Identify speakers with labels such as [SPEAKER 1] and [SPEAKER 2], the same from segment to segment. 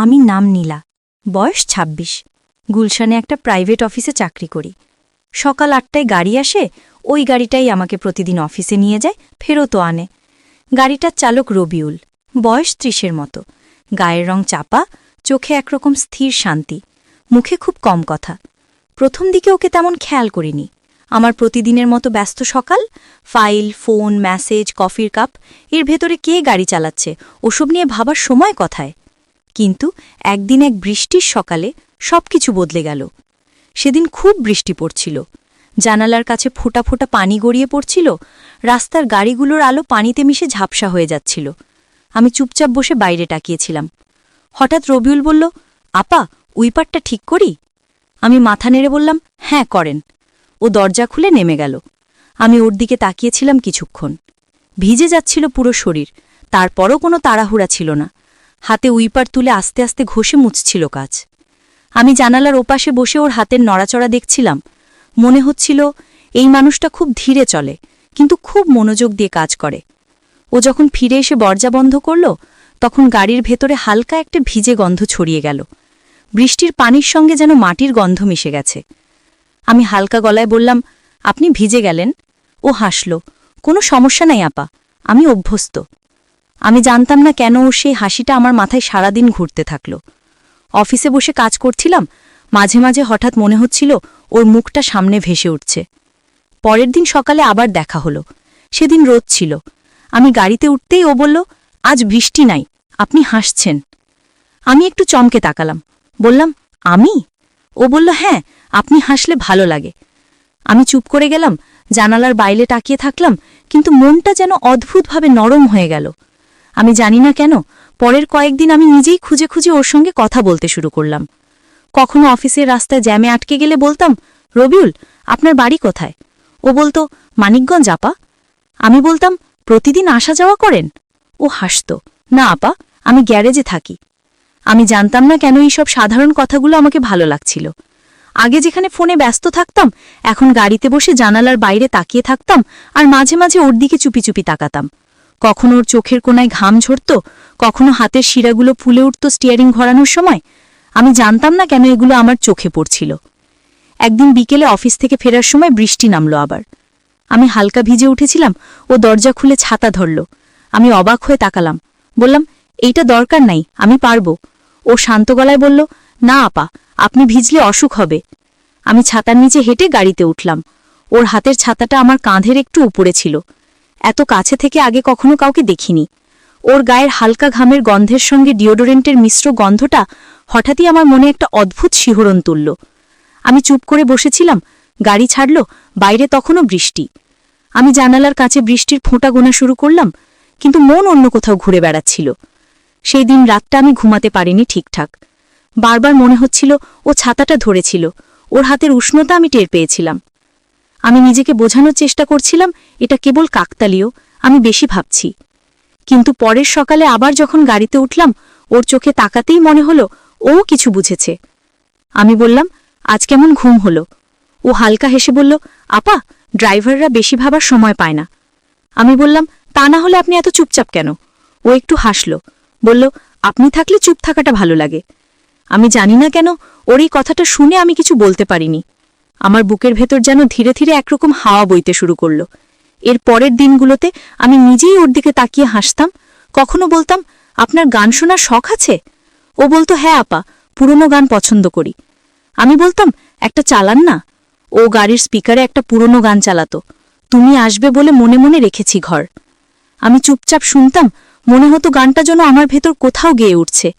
[SPEAKER 1] আমি নাম নীলা, বয়স ২৬। গুলশানে একটা প্রাইভেট অফিসে চাকরি করি। সকাল ৮টায় গাড়ি আসে, ওই গাড়িটাই আমাকে প্রতিদিন অফিসে নিয়ে যায়, ফেরতও আনে। গাড়িটার চালক রবিউল, বয়স ৩০-এর মতো, গায়ের রং চাপা, চোখে একরকম স্থির শান্তি, মুখে খুব কম কথা। প্রথম দিকে ওকে তেমন খেয়াল করিনি। আমার প্রতিদিনের মতো ব্যস্ত সকাল, ফাইল, ফোন, মেসেজ, কফির কাপ, এর ভেতরে কে গাড়ি চালাচ্ছে ওসব নিয়ে ভাবার সময় কথায়। কিন্তু একদিন এক বৃষ্টির সকালে সবকিছু বদলে গেল। সেদিন খুব বৃষ্টি পড়ছিল, জানালার কাছে ফোঁটা ফোঁটা পানি গড়িয়ে পড়ছিল, রাস্তার গাড়িগুলোর আলো পানিতে মিশে ঝাপসা হয়ে যাচ্ছিল। আমি চুপচাপ বসে বাইরে তাকিয়েছিলাম। হঠাৎ রবিউল বলল, আপা, উইপারটা ঠিক করি? আমি মাথা নেড়ে বললাম, হ্যাঁ করেন। ও দরজা খুলে নেমে গেল। আমি ওর দিকে তাকিয়েছিলাম কিছুক্ষণ। ভিজে যাচ্ছিল পুরো শরীর, তারপরও কোনো তাড়াহুড়া ছিল না। হাতে উইপার তুলে আস্তে আস্তে ঘষে মুছছিল কাজ। আমি জানালার ওপাশে বসে ওর হাতের নড়াচড়া দেখছিলাম। মনে হচ্ছিল এই মানুষটা খুব ধীরে চলে, কিন্তু খুব মনোযোগ দিয়ে কাজ করে। ও যখন ফিরে এসে দরজা বন্ধ করল, তখন গাড়ির ভেতরে হালকা একটা ভিজে গন্ধ ছড়িয়ে গেল। বৃষ্টির পানির সঙ্গে যেন মাটির গন্ধ মিশে গেছে। আমি হালকা গলায় বললাম, আপনি ভিজে গেলেন? ও হাসল, কোনো সমস্যা নাই আপা, আমি অভ্যস্ত। আমি জানতাম না কেন ও সেই হাসিটা আমার মাথায় সারাদিন ঘুরতে থাকল। অফিসে বসে কাজ করছিলাম, মাঝে মাঝে হঠাৎ মনে হচ্ছিল ওর মুখটা সামনে ভেসে উঠছে। পরের দিন সকালে আবার দেখা হলো। সেদিন রোদ ছিল। আমি গাড়িতে উঠতেই ও বলল, আজ বৃষ্টি নাই, আপনি হাসছেন। আমি একটু চমকে তাকালাম, বললাম, আমি? ও বলল, হ্যাঁ, আপনি হাসলে ভালো লাগে। আমি চুপ করে গেলাম, জানালার বাইরে তাকিয়ে থাকলাম, কিন্তু মনটা যেন অদ্ভুতভাবে নরম হয়ে গেল। আমি জানি না কেন, পরের কয়েকদিন আমি নিজেই খুঁজে খুঁজে ওর সঙ্গে কথা বলতে শুরু করলাম। কখনো অফিসের রাস্তায় জ্যামে আটকে গেলে বলতাম, রবিউল, আপনার বাড়ি কোথায়? ও বলতো, মানিকগঞ্জ আপা। আমি বলতাম, প্রতিদিন আসা যাওয়া করেন? ও হাসত, না আপা, আমি গ্যারেজে থাকি। আমি জানতাম না কেন এই সব সাধারণ কথাগুলো আমাকে ভালো লাগছিল। আগে যেখানে ফোনে ব্যস্ত থাকতাম, এখন গাড়িতে বসে জানালার বাইরে তাকিয়ে থাকতাম, আর মাঝে মাঝে ওর দিকে চুপি চুপি তাকাতাম। কখনো ওর চোখের কোনায় ঘাম ঝরত, কখনো হাতের শিরাগুলো ফুলে উঠত স্টিয়ারিং ঘোরানোর সময়। আমি জানতাম না কেন এগুলো আমার চোখে পড়ছিল। একদিন বিকেলে অফিস থেকে ফেরার সময় বৃষ্টি নামল আবার। আমি হালকা ভিজে উঠেছিলাম, ও দরজা খুলে ছাতা ধরল। আমি অবাক হয়ে তাকালাম, বললাম, এইটা দরকার নাই, আমি পারব। ও শান্ত গলায় বলল, না আপা, আপনি ভিজলে অসুখ হবে। আমি ছাতার নিচে হেঁটে গাড়িতে উঠলাম। ওর হাতের ছাতাটা আমার কাঁধের একটু উপরে ছিল। এত কাছে থেকে আগে কখনো কাউকে দেখিনি। ওর গায়ের হালকা ঘামের গন্ধের সঙ্গে ডিওডোরেন্টের মিশ্র গন্ধটা হঠাৎই আমার মনে একটা অদ্ভুত শিহরণ তুলল। আমি চুপ করে বসেছিলাম। গাড়ি ছাড়ল, বাইরে তখনও বৃষ্টি। আমি জানালার কাছে বৃষ্টির ফোঁটা গোনা শুরু করলাম, কিন্তু মন অন্য কোথাও ঘুরে বেড়াচ্ছিল। সেই দিন রাতটা আমি ঘুমাতে পারিনি ঠিকঠাক। বারবার মনে হচ্ছিল ও ছাতাটা ধরেছিল, ওর হাতের উষ্ণতা আমি টের পেয়েছিলাম। আমি নিজেকে বোঝানোর চেষ্টা করছিলাম এটা কেবল কাকতালীয়, আমি বেশি ভাবছি। কিন্তু পরের সকালে আবার যখন গাড়িতে উঠলাম, ওর চোখে তাকাতেই মনে হলো ও কিছু বুঝেছে। আমি বললাম, আজ কেমন ঘুম হলো? ও হালকা হেসে বলল, আপা, ড্রাইভাররা বেশি ভাবার সময় পায় না। আমি বললাম, তা না হলে আপনি এত চুপচাপ কেন? ও একটু হাসল, বলল, আপনি থাকলে চুপ থাকাটা ভালো লাগে। আমি জানি না কেন ওর এই কথাটা শুনে আমি কিছু বলতে পারিনি। আমার বুকের ভেতর যেন ধীরে ধীরে একরকম হাওয়া বইতে শুরু করল। এর পরের দিনগুলোতে আমি নিজেই ওর দিকে তাকিয়ে হাসতাম। কখনো বলতাম, আপনার গান শোনার শখ আছে? ও বলতো, হ্যাঁ আপা, পুরনো গান পছন্দ করি। আমি বলতাম, একটা চালান না। ও গাড়ির স্পিকারে একটা পুরনো গান চালাতো, তুমি আসবে বলে মনে মনে রেখেছি ঘর। আমি চুপচাপ শুনতাম, মনে হতো গানটা যেন আমার ভেতর কোথাও গেয়ে উঠছে।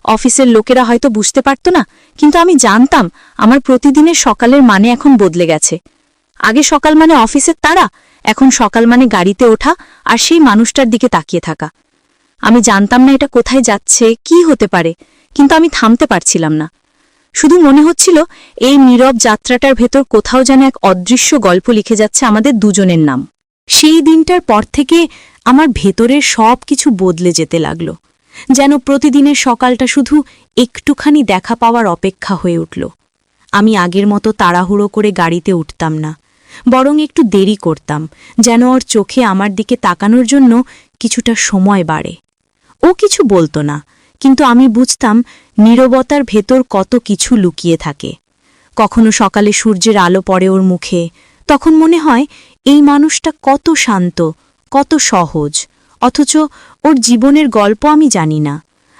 [SPEAKER 1] অফিসের লোকেরা হয়তো বুঝতে পারত না, কিন্তু আমি জানতাম আমার প্রতিদিনের সকালের মানে এখন বদলে গেছে। আগে সকাল মানে অফিসের তাড়া, এখন সকাল মানে গাড়িতে ওঠা আর সেই মানুষটার দিকে তাকিয়ে থাকা। আমি জানতাম না এটা কোথায় যাচ্ছে, কি হতে পারে, কিন্তু আমি থামতে পারছিলাম না। শুধু মনে হচ্ছিল এই নীরব যাত্রাটার ভেতর কোথাও যেন এক অদৃশ্য গল্প লিখে যাচ্ছে আমাদের দুজনের নাম। সেই দিনটার পর থেকে আমার ভেতরের সব কিছু বদলে যেতে লাগল। যেন প্রতিদিনের সকালটা শুধু একটুখানি দেখা পাওয়ার অপেক্ষা হয়ে উঠল। আমি আগের মতো তাড়াহুড়ো করে গাড়িতে উঠতাম না, বরং একটু দেরি করতাম, যেন ওর চোখে আমার দিকে তাকানোর জন্য কিছুটা সময় বাড়ে। ও কিছু বলতো না, কিন্তু আমি বুঝতাম নীরবতার ভেতর কত কিছু লুকিয়ে থাকে। কখনো সকালে সূর্যের আলো পড়ে ওর মুখে, তখন মনে হয় এই মানুষটা কত শান্ত, কত সহজ, অথচ ওর জীবনের গল্প আমি জানি না।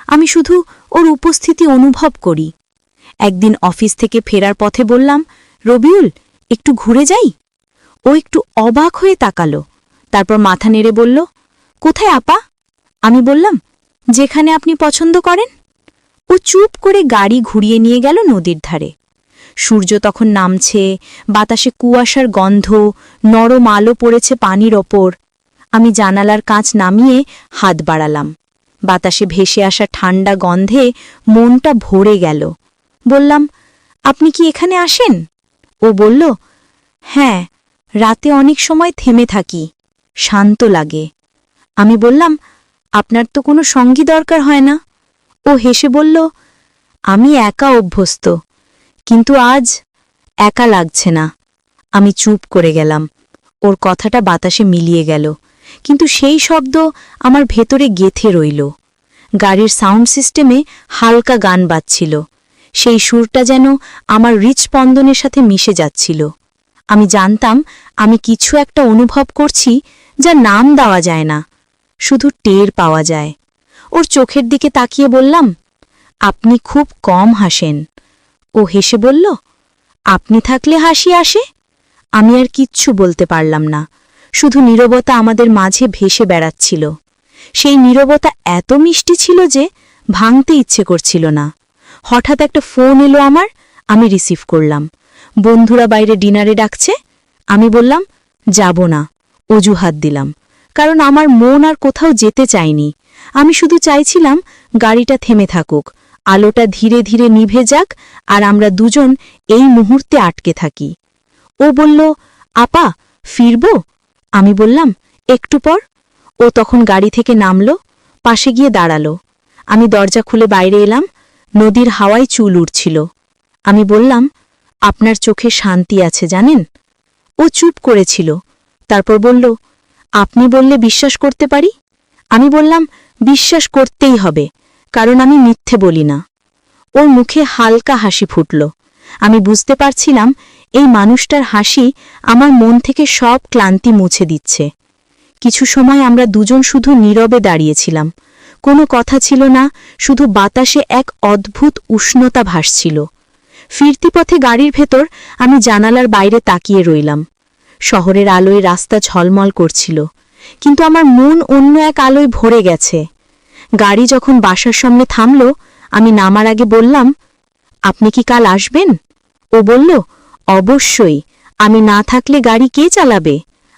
[SPEAKER 1] আমি শুধু ওর উপস্থিতি অনুভব করি। একদিন অফিস থেকে ফেরার পথে বললাম, রবিউল, একটু ঘুরে যাই? ও একটু অবাক হয়ে তাকালো, তারপর মাথা নেড়ে বলল, কোথায় আপা? আমি বললাম, যেখানে আপনি পছন্দ করেন। ও চুপ করে গাড়ি ঘুরিয়ে নিয়ে গেল নদীর ধারে। সূর্য তখন নামছে, বাতাসে কুয়াশার গন্ধ, নরম আলো পড়েছে পানির ওপর। আমি জানালার কাঁচ নামিয়ে হাত বাড়ালাম। বাতাসে ভেসে আসা ঠান্ডা গন্ধে মনটা ভরে গেল। বললাম, আপনি কি এখানে আসেন? ও বলল, হ্যাঁ, রাতে অনেক সময় থেমে থাকি, শান্ত লাগে। আমি বললাম, আপনার তো কোনো সঙ্গী দরকার হয় না। ও হেসে বলল, আমি একা অভ্যস্ত, কিন্তু আজ একা লাগছে না। আমি চুপ করে গেলাম। ওর কথাটা বাতাসে মিলিয়ে গেল, কিন্তু সেই শব্দ আমার ভেতরে গেথে রইল। গাড়ির সাউন্ড সিস্টেমে হালকা গান বাজছিল, সেই সুরটা যেন আমার হৃৎস্পন্দনের সাথে মিশে যাচ্ছিল। আমি জানতাম আমি কিছু একটা অনুভব করছি যা নাম দেওয়া যায় না, শুধু টের পাওয়া যায়। ওর চোখের দিকে তাকিয়ে বললাম, আপনি খুব কম হাসেন। ও হেসে বলল, আপনি থাকলে হাসি আসে। আমি আর কিচ্ছু বলতে পারলাম না, শুধু নীরবতা আমাদের মাঝে ভেসে বেড়াচ্ছিল। সেই নীরবতা এত মিষ্টি ছিল যে ভাঙতে ইচ্ছে করছিল না। হঠাৎ একটা ফোন এলো আমার, আমি রিসিভ করলাম। বন্ধুরা বাইরে ডিনারে ডাকছে। আমি বললাম, যাব না, অজুহাত দিলাম, কারণ আমার মন আর কোথাও যেতে চায়নি। আমি শুধু চাইছিলাম গাড়িটা থেমে থাকুক, আলোটা ধীরে ধীরে নিভে যাক, আর আমরা দুজন এই মুহূর্তে আটকে থাকি। ও বলল, আপা, ফিরব? আমি বললাম, একটু পর। ও তখন গাড়ি থেকে নামল, পাশে গিয়ে দাঁড়ালো। আমি দরজা খুলে বাইরে এলাম। নদীর হাওয়ায় চুল উড়ছিল। আমি বললাম, আপনার চোখে শান্তি আছে জানেন? ও চুপ করেছিল, তারপর বলল, আপনি বললে বিশ্বাস করতে পারি। আমি বললাম, বিশ্বাস করতেই হবে, কারণ আমি মিথ্যে বলি না। ওর মুখে হালকা হাসি ফুটল। আমি বুঝতে পারছিলাম এই মানুষটার হাসি আমার মন থেকে সব ক্লান্তি মুছে দিচ্ছে। কিছু সময় আমরা দুজন শুধু নীরবে দাঁড়িয়েছিলাম। কোনো কথা ছিল না, শুধু বাতাসে এক অদ্ভুত উষ্ণতা ভাসছিল। ফিরতি পথে গাড়ির ভেতর আমি জানালার বাইরে তাকিয়ে রইলাম। শহরের আলোয় রাস্তা ঝলমল করছিল, কিন্তু আমার মন অন্য এক আলোয় ভরে গেছে। গাড়ি যখন বাসার সামনে থামল, আমি নামার আগে বললাম, আপনি কি কাল আসবেন? ও বলল, অবশ্যই, আমি না থাকলে গাড়ি কে চালাবে?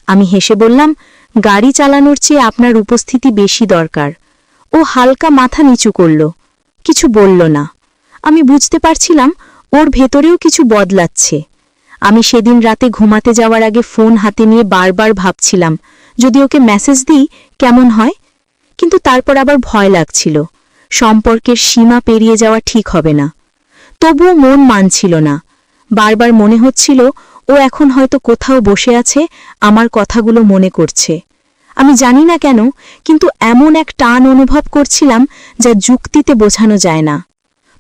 [SPEAKER 1] আমি হেসে বললাম, গাড়ি চালানোর চেয়ে আপনার উপস্থিতি বেশি দরকার। ও হালকা মাথা নিচু করল, কিছু বলল না। আমি বুঝতে পারছিলাম ওর ভেতরেও কিছু বদলাচ্ছে। আমি সেদিন রাতে ঘুমাতে যাওয়ার আগে ফোন হাতে নিয়ে বারবার ভাবছিলাম, যদি ওকে মেসেজ দিই কেমন হয়। কিন্তু তারপর আবার ভয় লাগছিল, সম্পর্কের সীমা পেরিয়ে যাওয়া ঠিক হবে না। তবুও মন মানছিল না। বারবার মনে হচ্ছিল ও এখন হয়তো কোথাও বসে আছে, আমার কথাগুলো মনে করছে। আমি জানি না কেন, কিন্তু এমন এক টান অনুভব করছিলাম যা যুক্তিতে বোঝানো যায় না।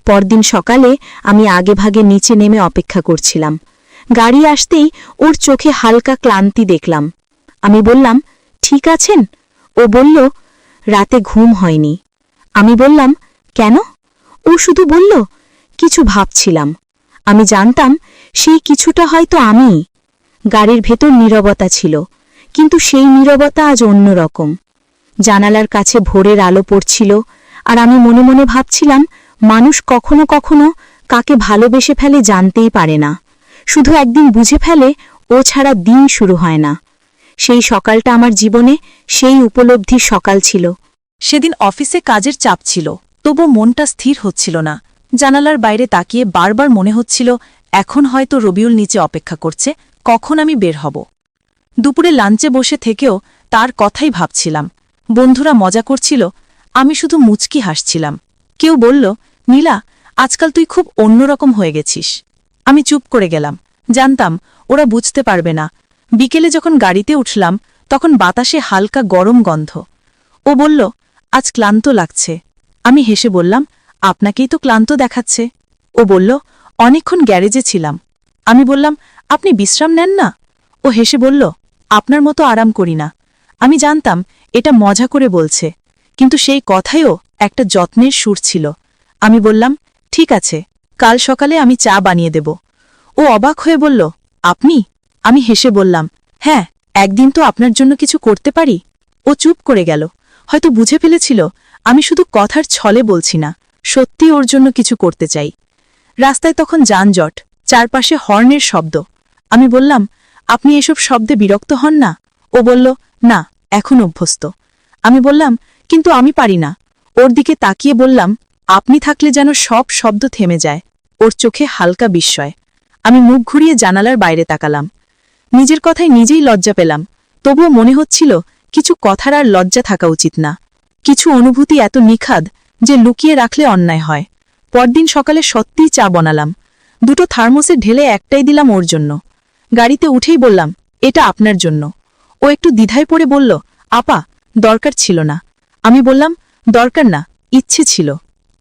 [SPEAKER 1] পরদিন সকালে আমি আগেভাগে নিচে নেমে অপেক্ষা করছিলাম। গাড়ি আসতেই ওর চোখে হালকা ক্লান্তি দেখলাম। আমি বললাম, ঠিক আছেন? ও বলল, রাতে ঘুম হয়নি। আমি বললাম, কেন? ও শুধু বলল, কিছু ভাবছিলাম। আমি জানতাম সেই কিছুটা হয়তো আমিই। গাড়ির ভেতর নীরবতা ছিল, কিন্তু সেই নীরবতা আজ অন্যরকম। জানালার কাছে ভোরের আলো পড়ছিল, আর আমি মনে মনে ভাবছিলাম, মানুষ কখনো কখনো কাকে ভালোবেসে ফেলে জানতেই পারে না, শুধু একদিন বুঝে ফেলে ও ছাড়া দিন শুরু হয় না। সেই সকালটা আমার জীবনে সেই উপলব্ধির সকাল ছিল।
[SPEAKER 2] সেদিন অফিসে কাজের চাপ ছিল, তবু মনটা স্থির হচ্ছিল না। জানালার বাইরে তাকিয়ে বারবার মনে হচ্ছিল, এখন হয়তো রবিউল নিচে অপেক্ষা করছে, কখন আমি বের হব। দুপুরে লাঞ্চে বসে থেকেও তার কথাই ভাবছিলাম। বন্ধুরা মজা করছিল, আমি শুধু মুচকি হাসছিলাম। কেউ বলল, নীলা, আজকাল তুই খুব অন্যরকম হয়ে গেছিস। আমি চুপ করে গেলাম, জানতাম ওরা বুঝতে পারবে না। বিকেলে যখন গাড়িতে উঠলাম, তখন বাতাসে হালকা গরম গন্ধ। ও বলল, আজ ক্লান্ত লাগছে। আমি হেসে বললাম, আপনাকেই তো ক্লান্ত দেখাচ্ছে। ও বলল, অনেকক্ষণ গ্যারেজে ছিলাম। আমি বললাম, আপনি বিশ্রাম নেন না? ও হেসে বলল, আপনার মতো আরাম করি না। আমি জানতাম এটা মজা করে বলছে, কিন্তু সেই কথায়ও একটা যত্নের সুর ছিল। আমি বললাম, ঠিক আছে, কাল সকালে আমি চা বানিয়ে দেব। ও অবাক হয়ে বলল, আপনি? আমি হেসে বললাম, হ্যাঁ, একদিন তো আপনার জন্য কিছু করতে পারি। ও চুপ করে গেল, হয়তো বুঝে ফেলেছিল আমি শুধু কথার ছলে বলছি না, সত্যি ওর জন্য কিছু করতে চাই। রাস্তায় তখন যানজট, চারপাশে হর্নের শব্দ। আমি বললাম, আপনি এসব শব্দে বিরক্ত হন না? ও বলল, না, এখন অভ্যস্ত। আমি বললাম, কিন্তু আমি পারি না। ওর দিকে তাকিয়ে বললাম, আপনি থাকলে যেন সব শব্দ থেমে যায়। ওর চোখে হালকা বিস্ময়। আমি মুখ ঘুরিয়ে জানালার বাইরে তাকালাম। নিজের কথায় নিজেই লজ্জা পেলাম, তবুও মনে হচ্ছিল কিছু কথার আর লজ্জা থাকা উচিত না। কিছু অনুভূতি এত নিখাদ যে লুকিয়ে রাখলে অন্যায় হয়। পরদিন সকালে সত্যিই চা বানালাম। দুটো থার্মোসে ঢেলে একটাই দিলাম ওর জন্য। গাড়িতে উঠেই বললাম, এটা আপনার জন্য। ও একটু দ্বিধায় পড়ে বলল, আপা, দরকার ছিল না। আমি বললাম, দরকার না, ইচ্ছে ছিল।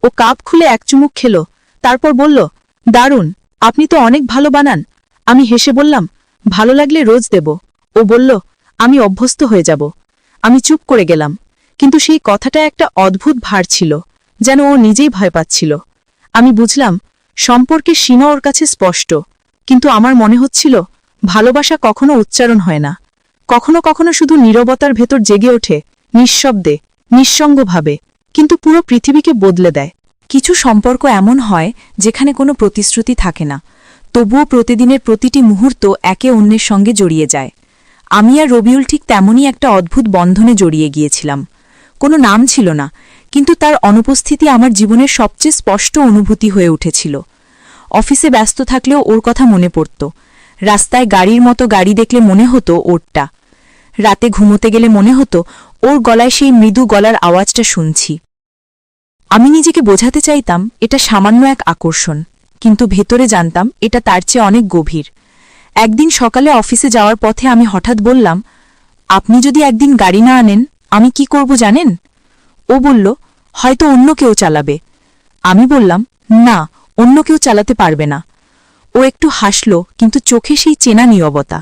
[SPEAKER 2] ও কাপ খুলে এক চুমুক খেল, তারপর বলল, দারুণ, আপনি তো অনেক ভালো বানান। আমি হেসে বললাম, ভালো লাগলে রোজ দেব। ও বলল, আমি অভ্যস্ত হয়ে যাব। আমি চুপ করে গেলাম, কিন্তু সেই কথাটা একটা অদ্ভুত ভার ছিল, যেন ও নিজেই ভয় পাচ্ছিল। আমি বুঝলাম সম্পর্কের সীমা ওর কাছে স্পষ্ট, কিন্তু আমার মনে হচ্ছিল ভালোবাসা কখনো উচ্চারণ হয় না, কখনো কখনো শুধু নীরবতার ভেতর জেগে ওঠে, নিঃশব্দে, নিঃসঙ্গভাবে, কিন্তু পুরো পৃথিবীকে বদলে দেয়।
[SPEAKER 1] কিছু সম্পর্ক এমন হয় যেখানে কোনো প্রতিশ্রুতি থাকে না, তবুও প্রতিদিনের প্রতিটি মুহূর্ত একে অন্যের সঙ্গে জড়িয়ে যায়। আমি আর রবিউল ঠিক তেমনই একটা অদ্ভুত বন্ধনে জড়িয়ে গিয়েছিলাম। কোনো নাম ছিল না, কিন্তু তার অনুপস্থিতি আমার জীবনের সবচেয়ে স্পষ্ট অনুভূতি হয়ে উঠেছিল। অফিসে ব্যস্ত থাকলেও ওর কথা মনে পড়ত। রাস্তায় গাড়ির মতো গাড়ি দেখলে মনে হতো ওরটা। রাতে ঘুমোতে গেলে মনে হতো ওর গলায় সেই মৃদু গলার আওয়াজটা শুনছি। আমি নিজেকে বোঝাতে চাইতাম এটা সামান্য এক আকর্ষণ, কিন্তু ভেতরে জানতাম এটা তার চেয়ে অনেক গভীর। একদিন সকালে অফিসে যাওয়ার পথে আমি হঠাৎ বললাম, আপনি যদি একদিন গাড়ি না আনেন আমি কি করব জানেন? ও বলল, হয়তো অন্য কেউ চালাবে। আমি বললাম, না, অন্য কেউ চালাতে পারবে না। ও একটু হাসল, কিন্তু চোখে সেই চেনা নীরবতা।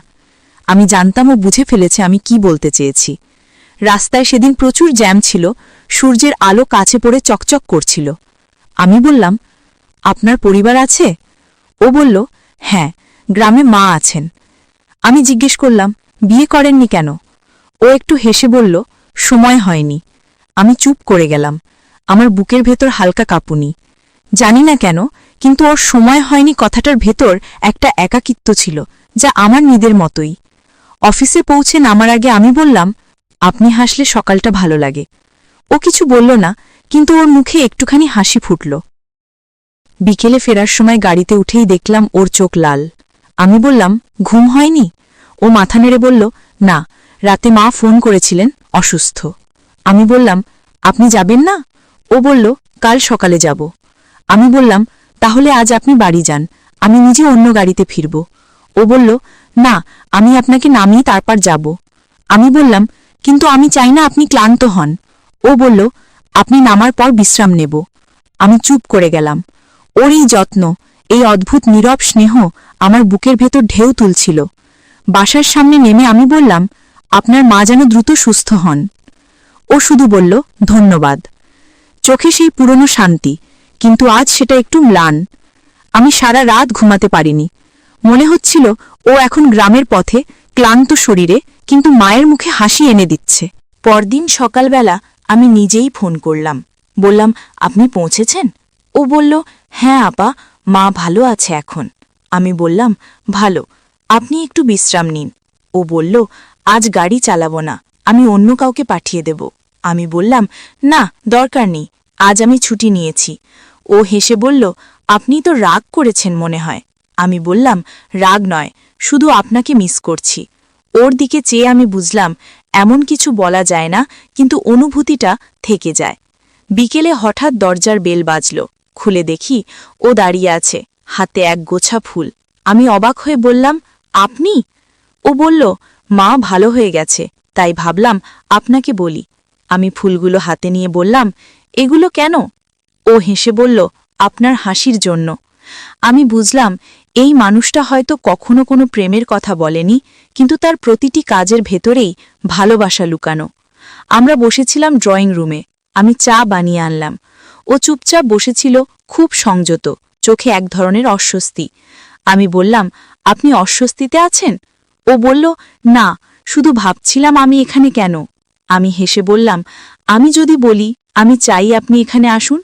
[SPEAKER 1] আমি জানতাম ও বুঝে ফেলেছে আমি কি বলতে চেয়েছি। রাস্তায় সেদিন প্রচুর জ্যাম ছিল, সূর্যের আলো কাছে পড়ে চকচক করছিল। আমি বললাম, আপনার পরিবার আছে? ও বলল, হ্যাঁ, গ্রামে মা আছেন। আমি জিজ্ঞেস করলাম, বিয়ে করেননি কেন? ও একটু হেসে বলল, সময় হয়নি। আমি চুপ করে গেলাম, আমার বুকের ভেতর হালকা কাঁপুনি। জানি না কেন, কিন্তু ওর সময় হয়নি কথাটার ভেতর একটা একাকিত্ব ছিল, যা আমার নিজের মতোই। অফিসে পৌঁছে নামার আগে আমি বললাম, আপনি হাসলে সকালটা ভালো লাগে। ও কিছু বলল না, কিন্তু ওর মুখে একটুখানি হাসি ফুটল। বিকেলে ফেরার সময় গাড়িতে উঠেই দেখলাম ওর চোখ লাল। আমি বললাম, ঘুম হয়নি? ও মাথা নেড়ে বলল, না, রাতে মা ফোন করেছিলেন, অসুস্থ। আমি বললাম, আপনি যাবেন না? ও বলল, কাল সকালে যাব। আমি বললাম, তাহলে আজ আপনি বাড়ি যান, আমি নিজে অন্য গাড়িতে ফিরব। ও বলল, না, আমি আপনাকে নামিয়ে তারপর যাব। আমি বললাম, কিন্তু আমি চাই না আপনি ক্লান্ত হন। ও বলল, আপনি নামার পর বিশ্রাম নেব। আমি চুপ করে গেলাম। ওর এই যত্ন, এই অদ্ভুত নীরব স্নেহ আমার বুকের ভেতর ঢেউ তুলছিল। বাসার সামনে নেমে আমি বললাম, আপনার মা যেন দ্রুত সুস্থ হন। ও শুধু বলল, ধন্যবাদ। চোখে সেই পুরনো শান্তি, কিন্তু আজ সেটা একটু ম্লান। আমি সারা রাত ঘুমাতে পারিনি। মনে হচ্ছিল ও এখন গ্রামের পথে, ক্লান্ত শরীরে, কিন্তু মায়ের মুখে হাসি এনে দিচ্ছে। পরদিন সকালবেলা আমি নিজেই ফোন করলাম, বললাম, আপনি পৌঁছেছেন? ও বলল, হ্যাঁ আপা, মা ভালো আছে এখন। আমি বললাম, ভালো, আপনি একটু বিশ্রাম নিন। ও বলল, আজ গাড়ি চালাবো না, আমি অন্য কাউকে পাঠিয়ে দেব। আমি বললাম, না, দরকার নেই, আজ আমি ছুটি নিয়েছি। ও হেসে বলল, আপনি তো রাগ করেছেন মনে হয়। আমি বললাম, রাগ নয়, শুধু আপনাকে মিস করছি। ওর দিকে চেয়ে আমি বুঝলাম এমন কিছু বলা যায় না, কিন্তু অনুভূতিটা থেকে যায়। বিকেলে হঠাৎ দরজার বেল বাজল। খুলে দেখি ও দাঁড়িয়ে আছে, হাতে এক গোছা ফুল। আমি অবাক হয়ে বললাম, আপনি? ও বলল, মা ভালো হয়ে গেছে, তাই ভাবলাম আপনাকে বলি। আমি ফুলগুলো হাতে নিয়ে বললাম,
[SPEAKER 2] এগুলো কেন? ও হেসে বলল, আপনার হাসির জন্য। আমি বুঝলাম এই মানুষটা হয়তো কখনো কোনো প্রেমের কথা বলেনি, কিন্তু তার প্রতিটি কাজের ভেতরেই ভালোবাসা লুকানো। আমরা বসেছিলাম ড্রয়িং রুমে। আমি চা বানিয়ে আনলাম। ও চুপচাপ বসেছিল, খুব সংযত, চোখে এক ধরনের অস্বস্তি। আমি বললাম, আপনি অস্বস্তিতে আছেন? ও বলল, না, শুধু ভাবছিলাম আমি এখানে কেন। আমি হেসে বললাম, আমি যদি বলি আমি চাই আপনি এখানে আসুন?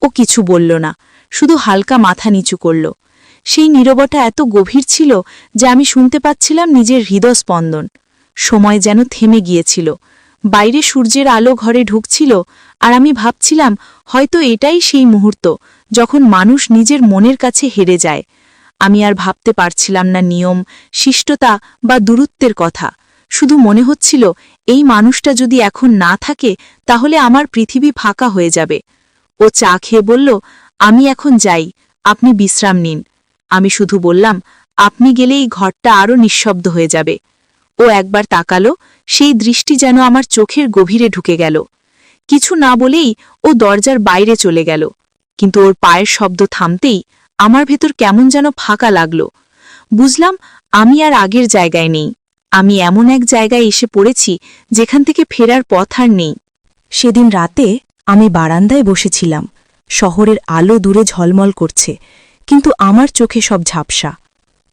[SPEAKER 2] ও কিছু বলল না, শুধু হালকা মাথা নিচু করল। সেই নীরবতা এত গভীর ছিল যে আমি শুনতে পাচ্ছিলাম নিজের হৃদস্পন্দন। সময় যেন থেমে গিয়েছিল। বাইরে সূর্যের আলো ঘরে ঢুকছিল, আর আমি ভাবছিলাম হয়তো এটাই সেই মুহূর্ত যখন মানুষ নিজের মনের কাছে হেরে যায়। আমি আর ভাবতে পারছিলাম না নিয়ম, শিষ্টতা বা দূরত্বের কথা। শুধু মনে হচ্ছিল এই মানুষটা যদি এখন না থাকে তাহলে আমার পৃথিবী ফাঁকা হয়ে যাবে। ও চা খেয়ে বলল, আমি এখন যাই, আপনি বিশ্রাম নিন। আমি শুধু বললাম, আপনি গেলেই ঘরটা আরও নিঃশব্দ হয়ে যাবে। ও একবার তাকালো, সেই দৃষ্টি যেন আমার চোখের গভীরে ঢুকে গেল। কিছু না বলেই ও দরজার বাইরে চলে গেল, কিন্তু ওর পায়ের শব্দ থামতেই আমার ভেতর কেমন যেন ফাঁকা লাগল। বুঝলাম আমি আর আগের জায়গায় নেই। আমি এমন এক জায়গায় এসে পড়েছি যেখান থেকে ফেরার পথ আর নেই। সেদিন রাতে আমি বারান্দায় বসেছিলাম। শহরের আলো দূরে ঝলমল করছে, কিন্তু আমার চোখে সব ঝাপসা।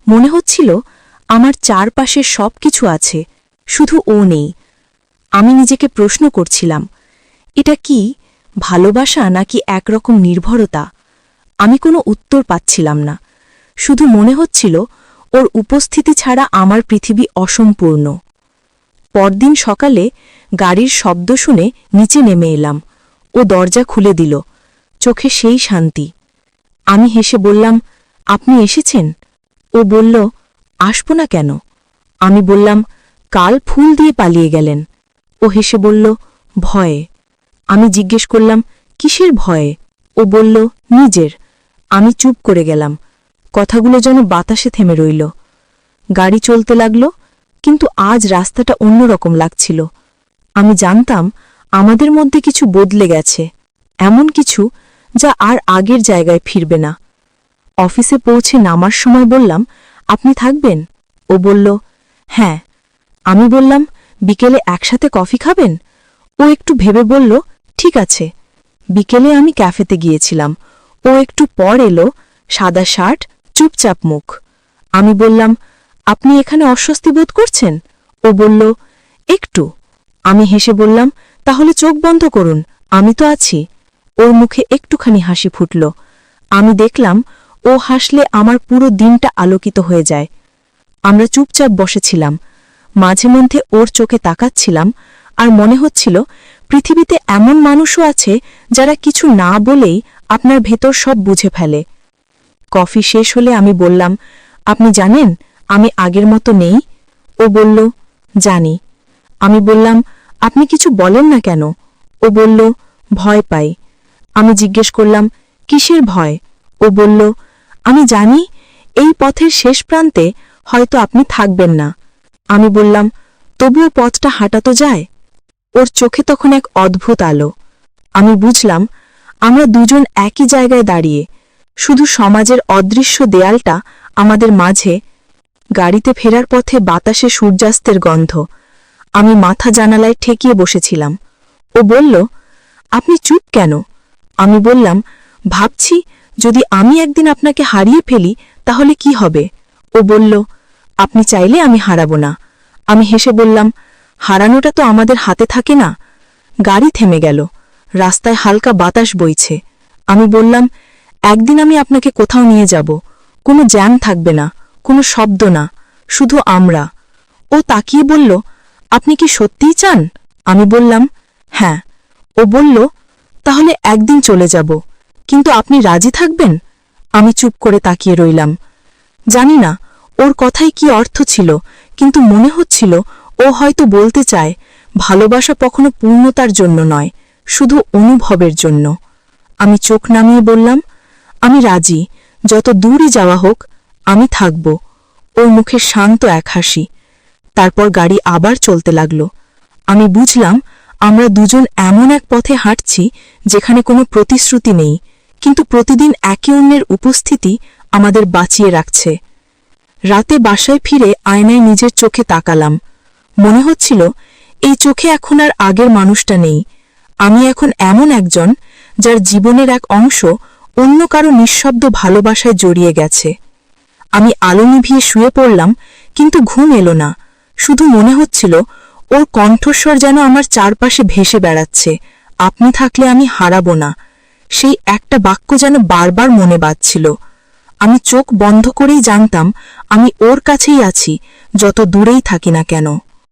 [SPEAKER 2] মনে হচ্ছিল আমার চারপাশে সব কিছু আছে, শুধু ও নেই। আমি নিজেকে প্রশ্ন করছিলাম, এটা কি ভালোবাসা নাকি একরকম নির্ভরতা? আমি কোনো উত্তর পাচ্ছিলাম না। শুধু মনে হচ্ছিল ওর উপস্থিতি ছাড়া আমার পৃথিবী অসম্পূর্ণ। পরদিন সকালে গাড়ির শব্দ শুনে নিচে নেমে এলাম। ও দরজা খুলে দিল, চোখে সেই শান্তি। আমি হেসে বললাম, আপনি এসেছেন? ও বলল, আসব না কেন? আমি বললাম, কাল ফুল দিয়ে পালিয়ে গেলেন। ও হেসে বলল, ভয়ে। আমি জিজ্ঞেস করলাম, কিসের ভয়ে? ও বলল, নিজের। আমি চুপ করে গেলাম। কথাগুলো যেন বাতাসে থেমে রইল। গাড়ি চলতে লাগল, কিন্তু আজ রাস্তাটা অন্যরকম লাগছিল। আমি জানতাম আমাদের মধ্যে কিছু বদলে গেছে, এমন কিছু যা আর আগের জায়গায় ফিরবে না। অফিসে পৌঁছে নামার সময় বললাম, আপনি থাকবেন? ও বলল, হ্যাঁ। আমি বললাম, বিকেলে একসাথে কফি খাবেন? ও একটু ভেবে বলল, ঠিক আছে। বিকেলে আমি ক্যাফেতে গিয়েছিলাম। ও একটু পর এলো, সাদা শার্ট, চুপচাপ মুখ। আমি বললাম, আপনি এখানে অস্বস্তি বোধ করছেন? ও বলল, একটু। আমি হেসে বললাম, তাহলে চোখ বন্ধ করুন, আমি তো আছি। ওর মুখে একটুখানি হাসি ফুটল। আমি দেখলাম ও হাসলে আমার পুরো দিনটা আলোকিত হয়ে যায়। আমরা চুপচাপ বসেছিলাম। মাঝে মধ্যে ওর চোখে তাকাচ্ছিলাম, আর মনে হচ্ছিল পৃথিবীতে এমন মানুষও আছে যারা কিছু না বলেই আপনার ভেতর সব বুঝে ফেলে। কফি শেষ হলে আমি বললাম, আপনি জানেন আমি আগের মতো নেই? ও বলল, জানি। আমি বললাম, আপনি কিছু বলেন না কেন? ও বলল, ভয় পাই। আমি জিজ্ঞেস করলাম, কিসের ভয়? ও বলল, আমি জানি এই পথের শেষ প্রান্তে হয়তো আপনি থাকবেন না। আমি বললাম, তবুও পথটা হাঁটা তো যায়। ওর চোখে তখন এক অদ্ভুত আলো। আমি বুঝলাম আমরা দুজন একই জায়গায় দাঁড়িয়ে, শুধু সমাজের অদৃশ্য দেয়ালটা আমাদের মাঝে। গাড়িতে ফেরার পথে বাতাসে সূর্যাস্তের গন্ধ। আমি মাথা জানালায় ঠেকিয়ে বসেছিলাম। ও বলল, আপনি চুপ কেন? আমি বললাম, ভাবছি যদি আমি একদিন আপনাকে হারিয়ে ফেলি তাহলে কি হবে? ও বলল, আপনি চাইলে আমি হারাবো না। আমি হেসে বললাম, হারানোটা তো আমাদের হাতে থাকে না। গাড়ি থেমে গেল। রাস্তায় হালকা বাতাস বইছে। আমি বললাম, একদিন আমি আপনাকে কোথাও নিয়ে যাব, কোনো জ্যাম থাকবে না, কোনো শব্দ না, শুধু আমরা। ও তাকিয়ে বলল, আপনি কি সত্যিই চান? আমি বললাম, হ্যাঁ। ও বলল, তাহলে একদিন চলে যাব, কিন্তু আপনি রাজি থাকবেন? আমি চুপ করে তাকিয়ে রইলাম। জানি না ওর কথায় কি অর্থ ছিল, কিন্তু মনে হচ্ছিল ও হয়তো বলতে চায় ভালোবাসা কখনো পূর্ণতার জন্য নয়, শুধু অনুভবের জন্য। আমি চোখ নামিয়ে বললাম, আমি রাজি, যত দূরই যাওয়া হোক আমি থাকব। ওর মুখে শান্ত এক হাসি। তারপর গাড়ি আবার চলতে লাগল। আমি বুঝলাম
[SPEAKER 3] আমরা দুজন এমন এক পথে হাঁটছি যেখানে কোনো প্রতিশ্রুতি নেই, কিন্তু প্রতিদিন একে অন্যের উপস্থিতি আমাদের বাঁচিয়ে রাখছে। রাতে বাসায় ফিরে আয়নায় নিজের চোখে তাকালাম। মনে হচ্ছিল এই চোখে এখন আর আগের মানুষটা নেই। আমি এখন এমন একজন যার জীবনের এক অংশ অন্য কারো নিঃশব্দ ভালোবাসায় জড়িয়ে গেছে। আমি আলো নিভিয়ে শুয়ে পড়লাম, কিন্তু ঘুম এলো না। শুধু মনে হচ্ছিল ওর কণ্ঠস্বর যেন আমার চারপাশে ভেসে বেড়াচ্ছে, আপনি থাকলে আমি হারাবো না। সেই একটা বাক্য যেন বারবার মনে বাজছিল। আমি চোখ বন্ধ করেই জানতাম আমি ওর কাছেই আছি, যত দূরেই থাকি না কেন।